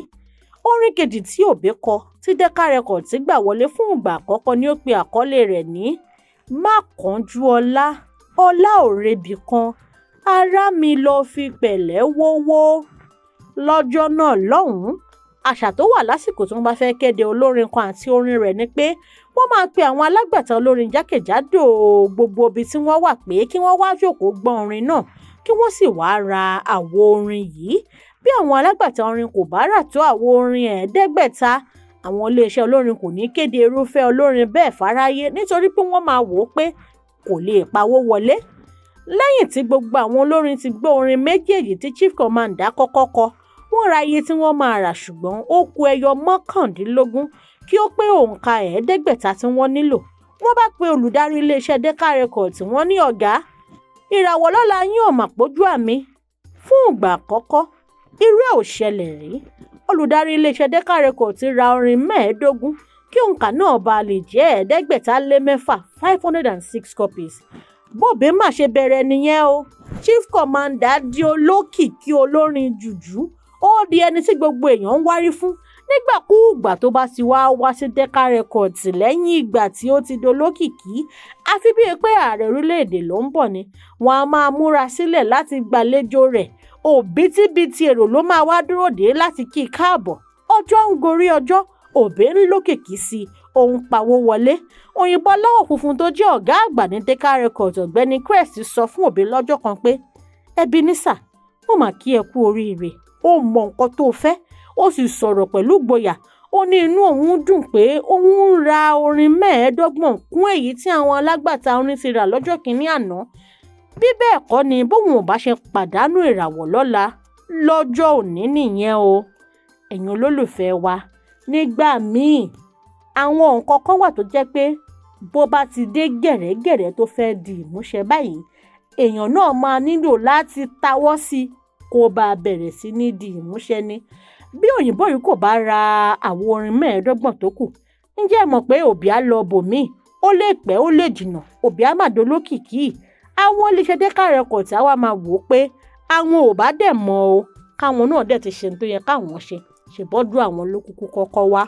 Orin kejì tí Obey kọ tí Decca Records gbà wọlé fún ìgbà àkọ́kọ́ ni ó pe àkọlé rẹ̀ ní Má kánjú ọlá, ọlá ò rebì kan, ará mi lọ fi pẹ̀lẹ́ wówó. Lọ́jọ́ náà lọ́hùn-ún, àṣà tó wà lásìkò tí wọ́n bá fẹ́ kéde olórin kan àti orin rẹ̀ ni pé wọ́n máa pe àwọn alágbàtà olórin jákèjádò gbogbo ibi tí wọ́n wà pé kí wọ́n wá jókòó gbọ́ orin náà, kí wọ́n sì wá ra àwo orin yìí. Bí àwọn alágbàtà orin kò bá rà tó àwo orin 500, àwọn iléeṣẹ́ olórin kò ní kéde irúfẹ́ olórin bẹ́ẹ̀ fáráyé nítorí pé wọ́n máa wò ó pé kò lè pawó wọlé. Lẹ́yìn tí gbogbo àwọn olórin ti gbọ́ orin méjèèjì tí Chief Commander kọ́kọ́ kọ, wọ́n ra iye tí wọ́n máa rà, ṣùgbọ́n ó kù ẹyọ 19 kí ó pé òǹkà 500 tí wọ́n nílò. Wọ́n bá pe olùdarí iléeṣẹ́ Decca Records, wọ́n ní ọ̀gá, ìràwọ̀ lọ́la yín ò mà pójú àmì. Fún ìgbà àkọ́kọ́, irú ẹ̀ ò ṣẹlẹ̀ rí. Olùdarí iléeṣẹ́ Decca Records ra orin 15 kí òǹkà náà bá lè jẹ́ 506, 506 copies. Bóbé mà ṣe bẹ̀rẹ̀ nìyẹn o. Chief Commander di olókìkí olórin jùjú. Ó di ẹni tí gbogbo èèyàn ń wárí fún. nígbàkúùgbà tó bá ti wá sí Decca Records lẹ́yìn ìgbà tí ó ti dolókìkí, àfi bíi pé ààrẹ orílẹ̀-èdè ló ń bọ̀ ni, wọ́n á máa múra sílẹ̀ láti gbàlejò rẹ̀. Òbítíbitì èrò ló máa wá dúró dè láti kí i káàbọ̀. Ọjọ́ ń gorí ọjọ́, Obey ń lókìkí sí i, òun pawó wọlé. Òyìnbó aláwọ̀ funfun tó jẹ́ ọ̀gá àgbà ní Decca Records, ọ̀gbẹ́ni Crest, sọ fún Obey lọ́jọ́ kan pé, Ebenezer, mo mà kí ẹ kú oríire. Ó mọ nǹkan tó fẹ́, ó sì sọ̀rọ̀ pẹ̀lú ìgboyà. Ó ní inú òun dùn pé òun ń ra orin 25 kún èyí tí àwọn alágbàtà orin ti rà lọ́jọ́ kìíní àná. Bí bẹ́ẹ̀ kọ́ ni bóun ò bá ṣe pàdánù ìràwọ̀ lọ́la, lọ́jọ́ òní nìyẹn o. Ẹ̀yin olólùfẹ́ wa, nígbà míì àwọn nǹkan kan wà tó jẹ́ pé bó bá ti dé gẹ̀rẹ́gẹ̀rẹ́ tó fẹ́ di ìmúṣẹ báyìí, èèyàn náà máa nílò láti tawọ́ sí i kó bá bẹ̀rẹ̀ sí ní di ìmúṣẹ ni. Bí òyìnbó yìí kò bá ra àwo orin 25 tó kù, ǹjẹ́ ẹ mọ̀ pé Obey á lọ bòmíì? Ó lè pẹ́, ó lè jìnnà, Obey á mà dolókìkí. Àwọn iléeṣẹ́ Decca Records á wá máa wò ó pé àwọn ò bá dẹ̀ mọ̀ o, káwọn náà dẹ̀ ti ṣe tó yẹ káwọn ṣe, ṣèbọ́dún àwọn ló kúkú kọ́kọ́ wá.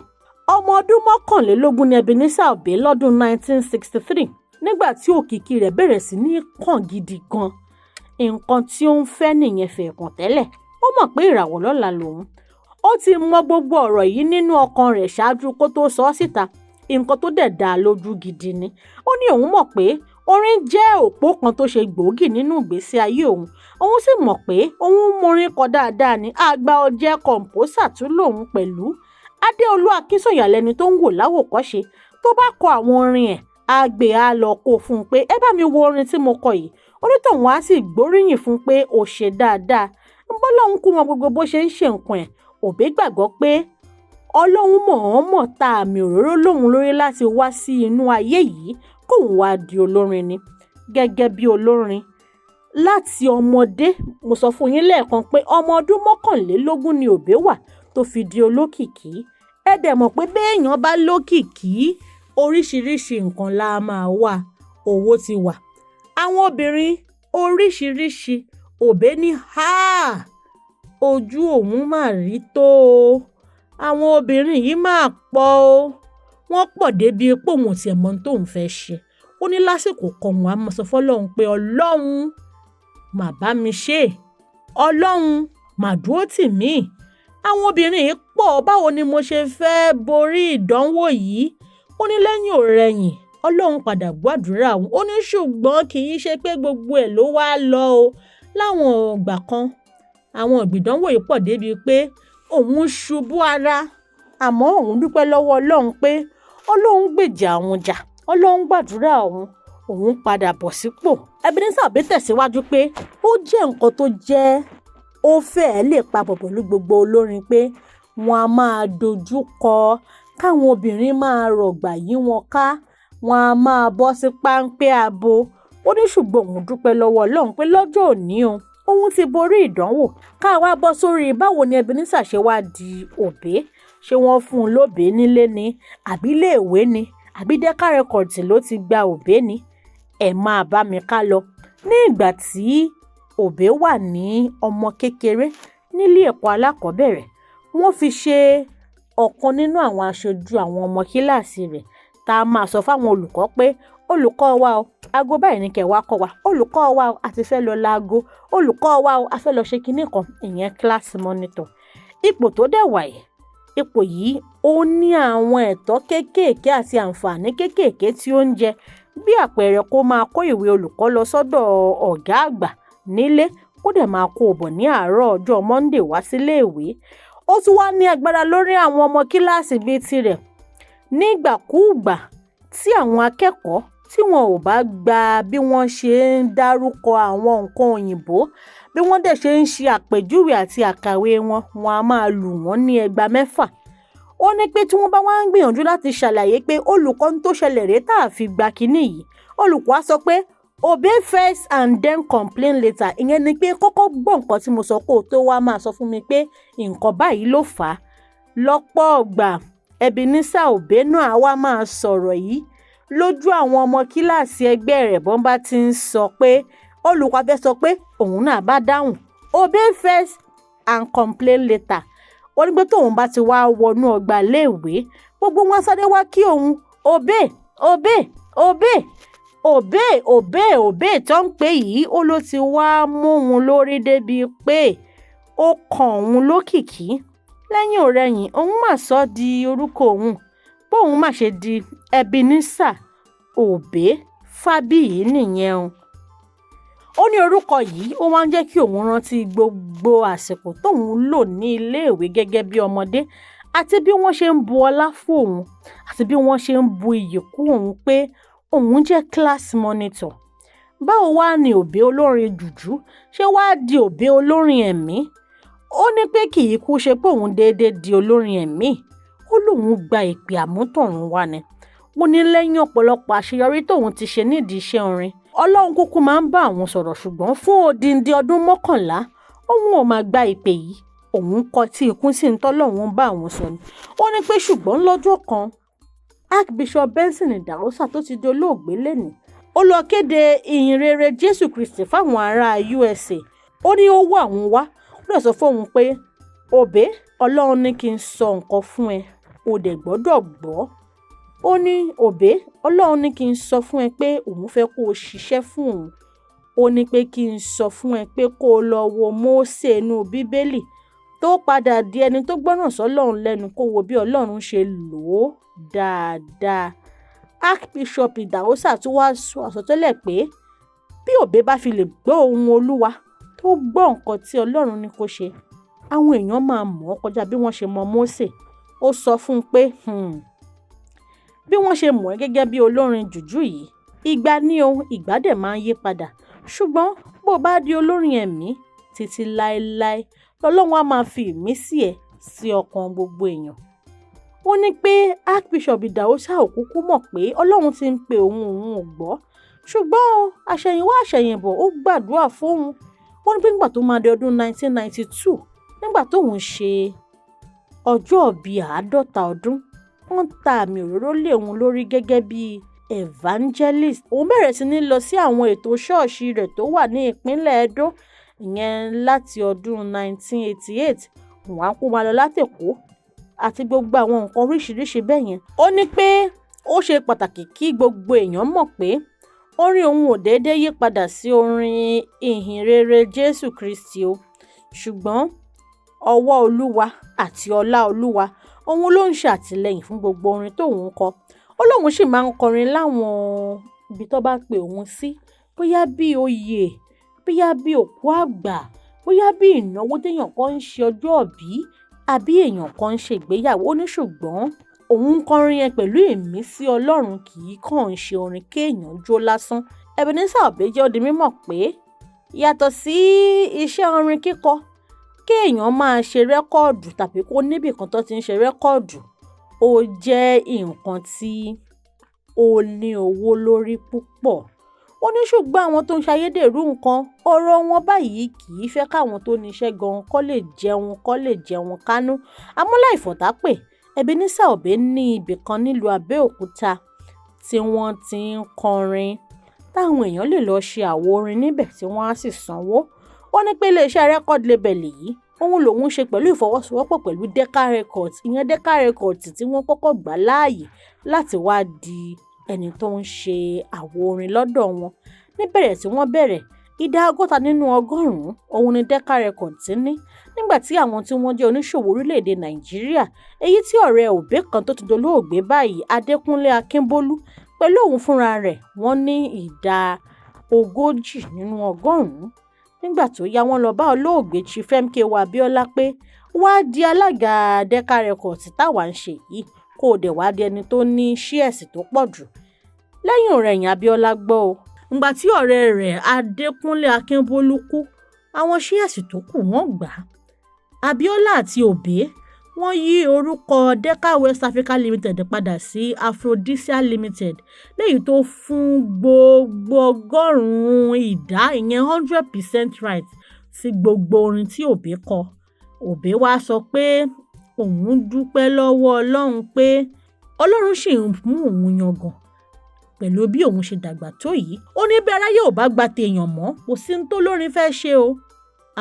Ọmọ ọdún 21 ni Ebenezer Obey lọ́dún 1963 nígbà tí òkìkí rẹ̀ bẹ̀rẹ̀ sí ní kàn gidi gan. Nǹkan tí ó ń fẹ́ nìyẹn fẹ̀ẹ̀kàn tẹ́lẹ̀. Ó mọ̀ pé ìràwọ̀ lọ́la lòun. Ó ti mọ gbogbo ọ̀rọ̀ yìí nínú ọkàn rẹ̀ ṣáájú kó tó sọ ọ́ síta. Nǹkan tó dẹ̀ dá lójú gidi ni. Ó ní òun mọ̀ pé orin jẹ́ òpó kan tó ṣe gbòógì nínú ìgbésí ayé òun. Òun sì mọ̀ pé òun morin kọ dáadáa ni. Àgbà ọ̀jẹ̀ kọ̀ǹpósà tún lòun pẹ̀lú. Adéolú Akínsọ̀yà lẹni tó ń wò láwòkọ́ṣe. Tó bá kọ àwọn orin ẹ̀, àgbè á lọ kó fún un pé ẹ bá mi wo orin tí mo kọ yìí. Onítọ̀hún á sì gbóríyìn fún un pé ó ṣe dáadáa. Bọ́lọ́hun kú mọ gbogbo bó ṣe ń ṣe nǹkan ẹ̀. Obey gbàgbọ́ pé Ọlọ́hun mọ̀ọ́mọ̀ ta àmì òróró lóhun lórí láti wá sí inú ayé yìí kóun wá di olórin ni. Gẹ́gẹ́ bí olórin, láti ọmọdé, mo sọ fún yín lẹ́ẹ̀kan pé ọmọ ọdún 21 ni Obey wà tó fi di olókìkí. Ẹ dẹ̀ mọ̀ pé béèyàn bá lókìkí, oríṣiríṣi nǹkan la máa wà. Owó ti wà, àwọn obìnrin oríṣiríṣi. Obey ní ojú òun máa rí tó o. Àwọn obìnrin yìí máa pọ̀ o. Wọ́n pọ̀ débi pé òun ò tiẹ̀ mọ̀ ohun tóun fẹ́ ṣe. Ó ní lásìkò kan òun á máa sọ fọ́lọ́run pé Ọlọ́run mà bá mi ṣe. Ọlọ́run mà dúró tì mí. Àwọn obìnrin yìí pọ̀, báwo ni mo ṣe fẹ́ borí ìdánwò yìí? Ó ní lẹ́yìn ọ̀rẹ̀yìn Ọlọ́run padà gbàdúrà òun. Ó ní ṣùgbọ́n kì í ṣe pé gbogbo ẹ̀ ló wá lọ o. Láwọn ìgbà kan, àwọn ìgbìdánwò yìí pọ̀ débi pé òun ṣubú ara. Àmọ́ òun dúpẹ́ lọ́wọ́ Ọlọ́run pé Ọlọ́run gbèjà òun jà. Ọlọ́run gbàdúrà òun padà bọ̀ sípò. Ebenezer Obey tẹ̀síwájú pé ó jẹ́ nǹkan tó jẹ́ ó fẹ́ẹ́ lè papọ̀ pẹ̀lú gbogbo olórin pé wọ́n á máa dojú kọ káwọn obìnrin máa rọ̀gbà yí wọn ká, wọ́n á máa bọ́ sí páńpẹ́ abo. Ó ní ṣùgbọ́n òun dúpẹ́ lọ́wọ́ Ọlọ́run pé lọ́jọ́ òní òun ti borí ìdánwò. Ká wá bọ́ sórí báwo ni Ebenezer ṣe wá di Obey. Ṣé wọ́n fún un lóbé nílé ni, àbí iléèwé ni, àbí Decca Records ló ti gba Obey ni? Ẹ máa bá mi ká lọ. Ní ìgbà tí Obey wà ní ọmọ kékeré nílé ẹ̀kọ́ alákọ̀ọ́bẹ̀rẹ̀, wọ́n fi ṣe ọ̀kan nínú àwọn aṣojú àwọn ọmọ kíláàsì rẹ̀. Tá a máa sọ fáwọn olùkọ́ pé olùkọ́ wa o, aago báyìí ni kẹ́ wá kọ́ wa. Olùkọ́ wa o, a ti fẹ́ lọ láago. Olùkọ́ wa o, a fẹ́ lọ ṣe kinní kan. Ìyẹn class monitor. Ipò tó dẹ̀ wà yìí, ipò yìí ó ní àwọn ẹ̀tọ́ kéékèèké àti àǹfààní kéékèèké tí ó ń jẹ. Bí àpẹẹrẹ kó máa kó ìwé olùkọ́ lọ sọ́dọ̀ ọ̀gá àgbà nílé, kó dẹ̀ máa kó o bọ̀ ní àárọ̀ ọjọ́ Monday wá sílé ìwé. Ó tún wá ní agbára lórí àwọn ọmọ kíláàsì bíi tirẹ̀. Nígbàkúùgbà tí àwọn akẹ́kọ̀ọ́ tí wọn ò bá gba bí wọ́n ṣe ń dárúkọ àwọn nǹkan òyìnbó, bí wọ́n dẹ̀ ṣe ń ṣe àpèjúwe àti àkàwé wọn, wọn a máa lù wọ́n ní ẹgba 6. Ó ní pé tí wọ́n bá wá ń gbìyànjú láti ṣàlàyé pé olùkọ́ tó ṣẹlẹ̀ rèé tá a fi gba kinní yìí, olùkọ́ á sọ pé Obey first and then complain later. Ìyẹn ni pé kọ́kọ́ gbọ́ nǹkan tí mo sọ kó o tó wá máa sọ fún mi pé nǹkan báyìí ló fà á. Lọ́pọ̀ ọgbà Ebenezer Obey náà wá máa sọ̀rọ̀ yìí lójú àwọn ọmọ kíláàsì ẹgbẹ́ rẹ̀ bọ́n bá ti ń sọ pé olùkọ́ fẹ́ sọ pé òun náà bá dáhùn Obey first and complain later. ó ní pé tóun bá ti wá wọnú ọgbà iléèwé gbogbo wọn sáré wá kí òun Obey Obey Obey Obey Obey Obey tó ń pè yìí ó ló ti wá mú òun lórí débi pé ó kàn òun lókìkí lẹ́yìn ọ̀rẹyìn òun mà sọ di orúkọ òun bóun má ṣe di Ebenezer Obey Fábíyì nìyẹn o. Ó ní orúkọ yìí ó máa ń jẹ́ kí òun rántí gbogbo àsìkò tóun lò ní iléèwé gẹ́gẹ́ bí ọmọdé àti bí wọ́n ṣe ń bu ọlá fún òun àti bí wọ́n ṣe ń bu iyì kún òun pé òun jẹ́ class monitor. Báwo wá ni Obey olórin jùjú ṣé wàá di Obey olórin ẹ̀mí? Ó ní pé kì í kú ṣe pé òun déédéé di olórin ẹ̀mí, ó lóun gba ìpè àmútọ̀run wá ni. Ó ní lẹ́yìn ọ̀pọ̀lọpọ̀ àṣeyọrí tóun ti ṣe nídìí iṣẹ́ orin Ọlọ́run kúkú máa ń bá àwọn sọ̀rọ̀ ṣùgbọ́n fún odindi ọdún 11 òun ò máa gba ìpè yìí, òun kọ tí ikún sí ń tọ́lọ́run bá àwọn sọ ni. Ó ní pé ṣùgbọ́n lọ́jọ́ kan Archbishop Benson Idahosa tó ti dolóògbé lénìí ó lọ kéde ìhìnrere Jésù Kristi fáwọn ará USA. Ó ní ó wá àwọn wá ó lọ sọ fóun pé Obey Ọlọ́run ní kí n sọ nǹkan fún ẹ o dẹ̀ gbọ́dọ̀ gbọ́. Ó ní Obey Ọlọ́run ní kí n sọ fún ẹ pé òun fẹ́ kó o ṣiṣẹ́ fún òun. Ó ní pé kí n sọ fún ẹ pé kó o lọ wo Mósè inú Bíbélì tó padà di ẹni tó gbọ́ràn sọ́lọ́run lẹ́nu kó wo bí Ọlọ́run ṣe lò ó dáadáa. Archbishop Idahosa tún wá sọ àsọtẹ́lẹ̀ pé bí Obey bá fi lè gbọ́ ohùn Olúwa tó gbọ́ nǹkan tí Ọlọ́run ní kó ṣe àwọn èèyàn máa mọ̀ ọ́ kọjá bí wọ́n ṣe mọ Mósè. Ó sọ fún un pé bí wọ́n ṣe mọ̀ ẹ́ gẹ́gẹ́ bí olórin jùjú yìí ìgbà ní ohun ìgbà dẹ̀ máa ń yí padà ṣùgbọ́n bó bá di olórin ẹ̀mí títí láéláé lọ́lọ́run á máa fi ìmísí ẹ̀ sí ọkàn gbogbo èèyàn. Ó ní pé Archbishop Idahosa ò kúkú mọ̀ pé Ọlọ́run ti ń pe òun ò gbọ́ ṣùgbọ́n àṣẹ̀yìnwá àṣẹ̀yìnbọ̀ ó gbàdúrà fóun. Ó ní pé nígbà tó máa di ọdún 1992 nígbà tóun ṣe ọjọ́ bíi 50 ọdún wọ́n ta àmì òróró lé òun lórí gẹ́gẹ́ bí evangelist. Òun bẹ̀rẹ̀ sí ní lọ sí àwọn ètò ṣọ́ọ̀ṣì rẹ̀ tó wà ní ìpínlẹ̀ Edo ìyẹn láti ọdún 1988 òun á kó máa lọ láti Èkó àti gbogbo àwọn nǹkan oríṣiríṣi bẹ́ẹ̀ yẹn. Ó ní pé ó ṣe pàtàkì kí gbogbo èèyàn mọ̀ pé orin òun ò déédéé yí padà sí orin ìhìnrere Jésù Kristi o ṣùgbọ́n ọwọ́ Olúwa àti ọlá Olúwa òun ló ń ṣàtìlẹ́yìn fún gbogbo orin tóun kọ. Ó lóun sì máa ń kọrin láwọn ibi tó bá pe òun sí bóyá bí oyè bóyá bí òkú àgbà bóyá bí ìnáwó téèyàn kan ń ṣe ọjọ́ ìbí àbí èèyàn kan ń ṣe ìgbéyàwó. Ó ní ṣùgbọ́n òun ń kọrin yẹn pẹ̀lú ìmísí Ọlọ́run kì í kàn ń ṣe orin kéèyàn jó lásán. Ebenezer Obey jẹ́ ó di mímọ̀ pé yàtọ̀ sí iṣẹ́ orin kíkọ kéèyàn máa ṣe rẹ́kọ́ọ̀dù tàbí kó níbì kan tó ti ń ṣe rẹ́kọ́ọ̀dù ó jẹ́ nǹkan tí ó ní owó lórí púpọ̀. Ó ní ṣùgbọ́n àwọn tó ń ṣayédèrú nǹkan ọ̀rọ̀ wọn báyìí kì í fẹ́ káwọn tó níṣẹ́ gan kó lè jẹun kánú. Àmọ́ láì fọ̀tápè Ebenezer Obey ní ibì kan nílùú Abẹ́òkúta tí wọ́n ti ń kọrin táwọn èèyàn lè lọ ṣe àwo orin níbẹ̀ tí wọ́n á sì sanwó. Ó ní pé iléeṣẹ́ record label yìí òun lòun ṣe pẹ̀lú ìfọwọ́sowọ́pọ̀ pẹ̀lú Decca Records ìyẹn Decca Records tí wọ́n kọ́kọ́ gbà láàyè láti wá di ẹni tó ń ṣe àwo orin lọ́dọ̀ wọn. Níbẹ̀rẹ̀ tí wọ́n bẹ̀rẹ̀ ìdá 60 nínú 100 òun ni Decca Records ní nígbà tí àwọn tí wọ́n jẹ́ oníṣòwò orílẹ̀-èdè Nàìjíríà èyí tí ọ̀rẹ́ Obey kan tó ti dolóògbé báyìí Adékúnlé Akínbólú pẹ̀lú òun fúnra rẹ̀ wọ́n ní ìdá 40 nínú 100. Nígbà tó yá wọ́n lọ bá olóògbé Chief MK Abíọ́lá pé wá di alága Decca Records táwa ń ṣe yìí kó o dẹ̀ wá di ẹni tó ní ṣíẹ̀sì tó pọ̀ jù. Lẹ́yìn ọ̀rẹ̀yìn Abíọ́lá gbọ́ o ìgbà tí ọ̀rẹ́ rẹ̀ Adékúnlé Akínbólú kú àwọn ṣíẹ̀sì tó kù wọ́n gbà á. Abíọ́lá àti Obey wọ́n yí orúkọ Decca West Africa Limited padà sí Aphrodisia Limited léyìí tó fún gbogbo 100% ìyẹn 100% right sí gbogbo orin tí Obey kọ. Obey wá sọ pé òun dúpẹ́ lọ́wọ́ Ọlọ́run pé Ọlọ́run ṣì ń mú òun yangàn pẹ̀lú bí òun ṣe dàgbà tó yìí. Ó ní bí aráyé ò bá gba tèèyàn mọ́ kò sí ní tó lórin fẹ́ ṣe o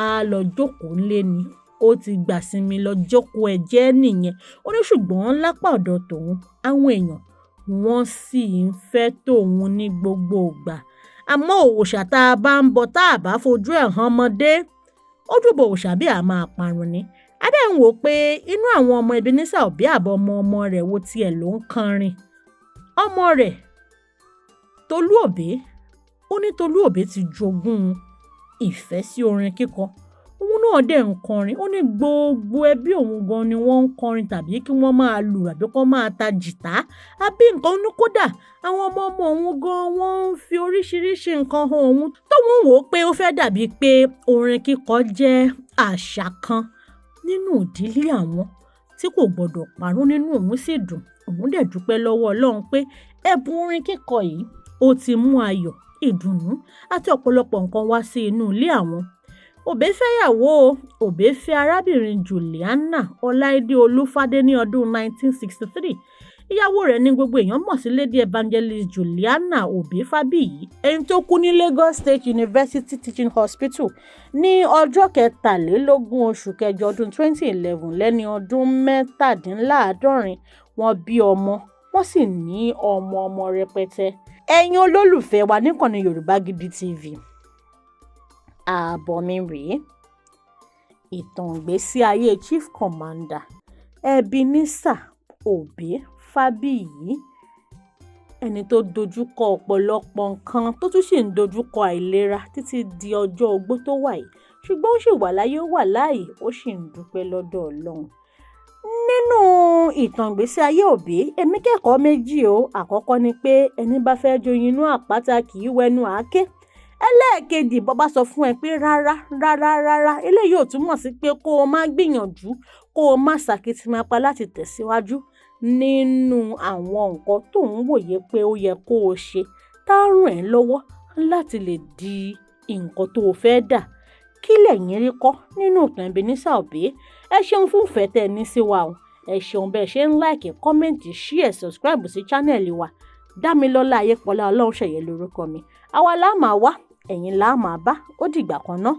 á lọ jókòó ńlé ni ó ti gbà sinmi lọ jókòó ẹ̀jẹ́ nìyẹn. Ó ní ṣùgbọ́n lápá ọ̀dọ̀ tòun àwọn èèyàn wọ́n sì ń fẹ́ tòun ní gbogbo ìgbà. Àmọ́ òòṣà tá a bá ń bọ tá a bá fojú ẹ̀ hàn ọmọdé, ojúbọ òòṣà bí a máa parun ni. Adé ń wò pé inú àwọn ọmọ Ebenezer Obey àbọ̀ ọmọ rẹ̀ wo tiẹ̀ ló ń kọrin. Ọmọ rẹ̀ Tolú Obey, ó ní Tolú Obey ti jogún ìfẹ́ sí orin kíkọ. Òun náà dẹ̀ ń kọrin. Ó ní gbogbo ẹbí òun gan ni wọ́n ń kọrin tàbí kí wọ́n máa lù àbí kí wọ́n máa ta jìtá àbí nǹkan ní kódà àwọn ọmọ òun gan wọ́n ń fi oríṣiríṣi nǹkan hàn òun tóun wò pé ó fẹ́ dàbí pé orin kíkọ jẹ́ àṣà kan nínú ìdílé àwọn tí kò gbọdọ̀ parun. Nínú òun sì dùn. Òun dẹ̀ dúpẹ́ lọ́wọ́ Ọlọ́run pé ẹ̀bùn orin kíkọ yìí ó ti mú ayọ̀, ìdùnnú àti ọ̀pọ̀lọpọ̀ nǹkan wá sí inú ilé àwọn. Obey fẹ́yàwó. Obey fẹ́ arábìnrin Juliana Ọláìdé Olúfádé ní ọdún 1963. Ìyàwó rẹ̀ ní gbogbo èèyàn mọ̀ sí Lady Evangelist Juliana Obey Fábíyì, ẹni tó kú ní Lagos State University Teaching Hospital ní ọjọ́ 23 oṣù kẹjọ ọdún 2011 lẹ́ni ọdún 67. Wọ́n bí ọmọ, wọ́n sì ní ọmọ rẹpẹtẹ. Ẹ̀yin olólùfẹ́ wa níkànnì Yorùbá Gidi TV, ààbọ̀ mi rèé. Ìtàn ìgbésí ayé Chief Commander Ebenezer Obey Fábíyì, ẹni tó dojúkọ ọ̀pọ̀lọpọ̀ nǹkan tó tún sì ń dojúkọ àìlera títí di ọjọ́ ogbó tó wà yìí, ṣùgbọ́n ó sì wà láyé, ó wà láàyè, ó sì ń dúpẹ́ lọ́dọ̀ Ọlọ́run. Nínú ìtàn ìgbésí ayé Obey, èmi kẹ́kọ̀ọ́ méjì o. Àkọ́kọ́ ni pé ẹni bá fẹ́ joyin inú àpáta kì í wẹnu àáké. Ẹlẹ́ẹ̀kejì, bó bá sọ fún ẹ pé rárá, eléyìí ò túmọ̀ sí pé kó o má gbìyànjú, kó o má ṣàkitimápa láti tẹ̀síwájú nínú àwọn nǹkan tó ń wòye pé ó yẹ kó o ṣe tá a ràn ẹ́ lọ́wọ́ láti lè di nǹkan tó o fẹ́ dà. Kí lẹ̀yin rí kọ́ nínú ìtàn Ebenezer Obey? Ẹ ṣeun fún ìfẹ́ tẹ́ ẹ ní sí wa o. Ẹ ṣeun bẹ́ẹ̀ ṣe ń like, comment, share, subscribe sí channel wa. Dámilọ́lá Ayépọ̀lá Ọlọ́runṣẹ̀yẹ lórúkọ mi. Àwa la máa wá, ẹ̀yin la máa bá. Ó dìgbà kan náà.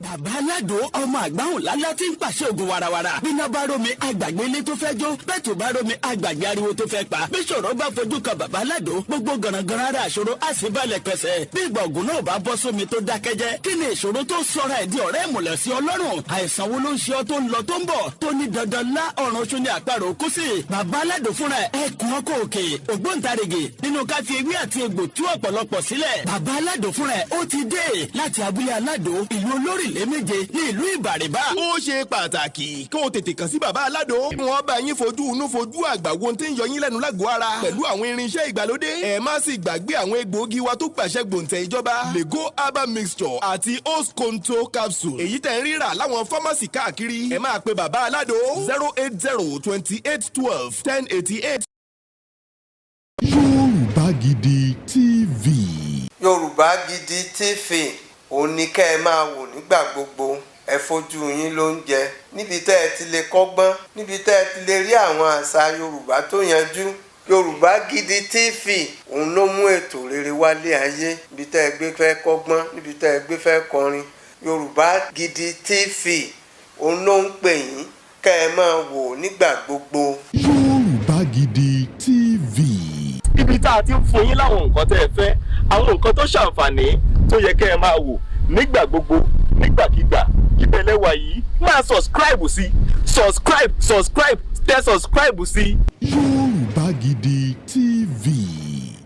Bàbá Aládò ọmọ àgbáhùn lálá tí ń pàṣẹ ògùn warawara. Bíná bá rómi àgbàgbé ilé tó fẹ́ jó. Bẹ́ẹ̀ tó bá rómi àgbàgbé ariwo tó fẹ́ pa. Bí ṣòro bá fojú kan bàbá Aládò, gbogbo gànàgànà ara àṣòro á sì balẹ̀ pẹ̀sẹ̀. Bí ìgbà ògùn náà bá bọ́ sómi tó dákẹ́jẹ́. Kí ni ìṣòro tó sọra ẹ̀ di ọ̀rẹ́ ìmùlẹ̀ sí Ọlọ́run? Àìsàn wo ló ń ṣe ọ tó ń lọ tó ń bọ̀? Tó ní dandan lá ọ̀run oṣù ní àparò kú sí. Bàbá Aládò fúnra ẹ̀ kún ọkọ̀ òkè. Ògbóǹtarìgì nínú ká fi ewé àti egbò tú ọ̀pọ̀lọpọ̀ sílẹ̀. Bàbá Aládò fúnra ẹ̀ ó ti dé láti abúlé Aládò, ìlú olórílé méje ní ìlú Ìbàrìbà. Ó ṣe pàtàkì kí o tètè kàn sí bàbá Aládò. Wọ́n bá yín fojú inú fojú àgbà wo tí ń yọ yín lẹ́nu lágọ̀ọ́ ara pẹ̀lú àwọn irinṣẹ́ ìgbàlódé. Ẹ má sì gbàgbé àwọn egbòogi wa tó pàṣẹ gbòǹtẹ̀ ìjọba. Lego herbal mixture àti Osconto capsule. Èyí tẹ̀ ń rírà láwọn fámásì káàkiri. Ẹ máa pe bàbá Aládò 08028121088. Yorùbá Gidi TV. Yorùbá Gidi TV òun ni kẹ́ ẹ máa wò nígbà gbogbo. Ẹ fojú yín lóúnjẹ níbi tẹ́ ẹ ti lè kọ́gbọ́n, níbi tẹ́ ẹ ti lè rí àwọn àṣà Yorùbá tó yanjú. Yorùbá Gidi TV òun ló mú ètò rere wálé ayé. Níbi tẹ́ ẹ gbé fẹ́ kọ́gbọ́n, níbi tẹ́ ẹ gbé fẹ́ kọrin. Yorùbá Gidi TV òun ló ń pè yín kẹ́ ẹ máa wò nígbà gbogbo. Yorùbá Gidi TV. Ibi tá a ti ń fún yín láwọn nǹkan tẹ́ ẹ fẹ́, àwọn nǹkan tó ṣàǹfààní tó yẹ kẹ́ ẹ máa wò nígbà gbogbo, nígbàkigbà. Ìbẹ̀lẹ̀ wà yìí máa subscribe sí. Subscribe tẹ subscribe sí. Yorùbá Gidi